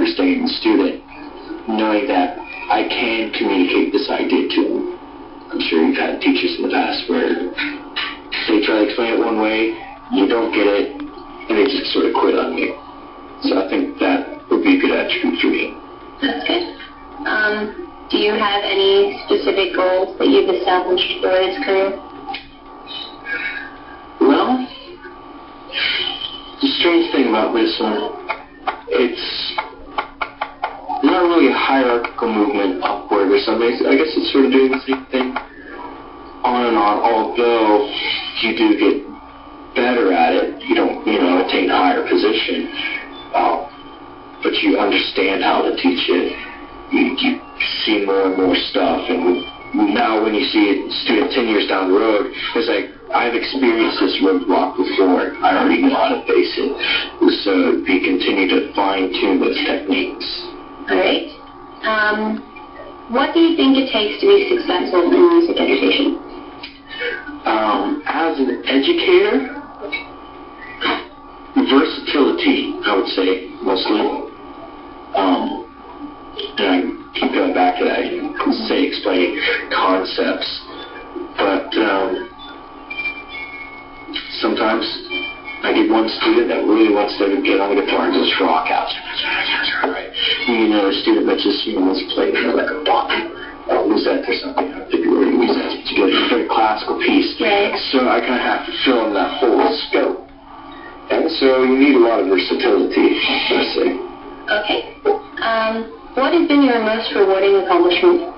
understanding the student, knowing that I can communicate this idea to them. I'm sure you've had teachers in the past where they try to explain it one way, you don't get it, and they just sort of quit on you. So I think that would be a good attribute for me. That's good. Do you have any specific goals that you've established for this career? Well, the strange thing about this one, it's not really a hierarchical movement upward or something. I guess it's sort of doing the same thing on and on, although you do get better at it. You don't, attain a higher position, but you understand how to teach it. You see more and more stuff, and now when you see a student 10 years down the road, it's like, I've experienced this roadblock before. I already know how to face it. So we continue to fine-tune those techniques. All right. What do you think it takes to be successful in music education? As an educator, versatility, I would say, mostly. And I keep going back to that, explaining concepts. But sometimes I get one student that really wants to get on the guitar and just rock out. Right. A student that just wants to play like a bop, Musette or something. I don't think you already use that. To get a very classical piece. Right. So I kind of have to fill in that whole scope. And so you need a lot of versatility, I say. Okay. What has been your most rewarding accomplishment?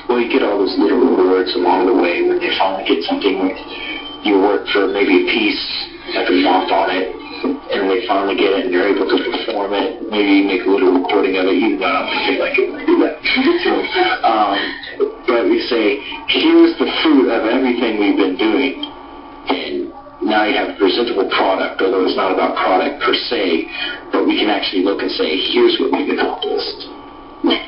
Well, you get all those little rewards along the way when they finally get something. You work for maybe a piece, like a font on it, and they finally get it and you're able to perform it. Maybe you make a little recording of it, even though I don't feel like it when I do that. But we say, here's the fruit of everything we've been doing. And now you have a presentable product, although it's not about product per se, but we can actually look and say, here's what we've accomplished. Nice.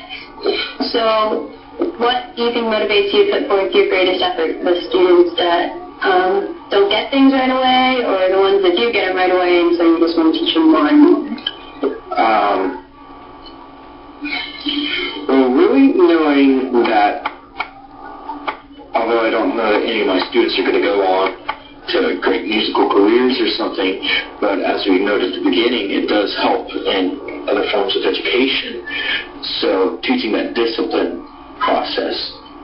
So, what do you think motivates you to put forth your greatest effort? The students that don't get things right away, or the ones that do get them right away, and so you just want to teach them more and more? Well, really knowing that, although I don't know that any of my students are going to go on to great musical careers or something, but as we noted at the beginning, it does help in other forms of education. So teaching that discipline process,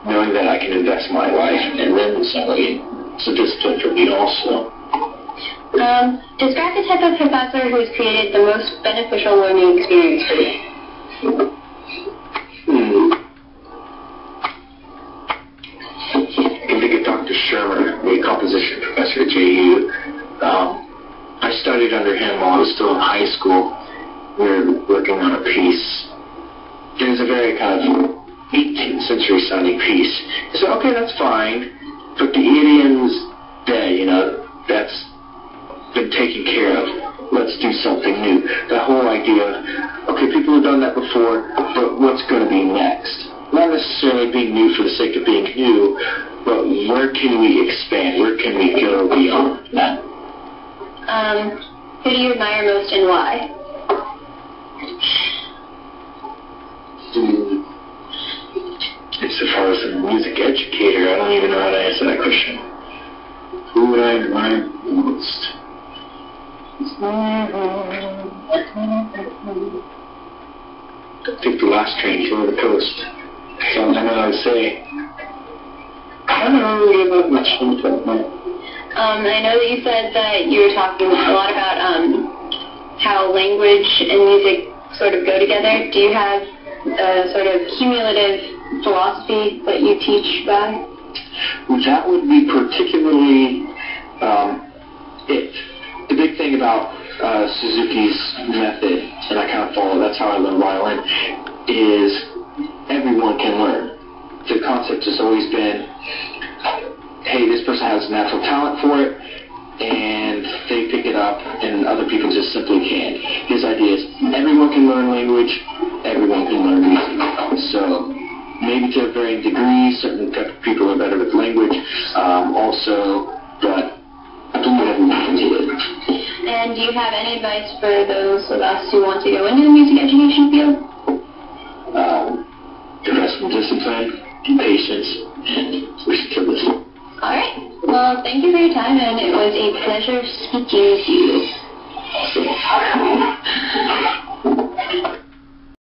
knowing that I can invest my life, and then somebody, it's a discipline for me also. Describe the type of professor who has created the most beneficial learning experience for you. I can think of Dr. Shermer, a composition professor at JU. I studied under him while I was still in high school. We were working on a piece. It was a very kind of 18th century sounding piece. He said, okay, that's fine, but the idiom's dead, that's been taken care of. Let's do something new. That whole idea, okay, people have done that before, but what's going to be next? Not necessarily being new for the sake of being new, but where can we expand? Where can we go beyond that? Who do you admire most and why? As far as a music educator, I don't even know how to answer that question. Who would I admire most? I think the last train to the coast. That's all I know how to say. I don't know really about much input, man. I know that you said that you were talking a lot about how language and music sort of go together. Do you have a sort of cumulative philosophy that you teach by? That would be particularly it. The big thing about Suzuki's method, and I kind of follow, that's how I learn violin, is everyone can learn. The concept has always been, hey, this person has natural talent for it, and they pick it up, and other people just simply can't. His idea is everyone can learn language, everyone can learn music. So maybe to a varying degree, certain type of people are better with language, also, but I believe everyone can do it. And do you have any advice for those of us who want to go into the music education field? Invest in discipline, patience, and wish to listen. All right. Well, thank you for your time, and it was a pleasure speaking to you. Awesome.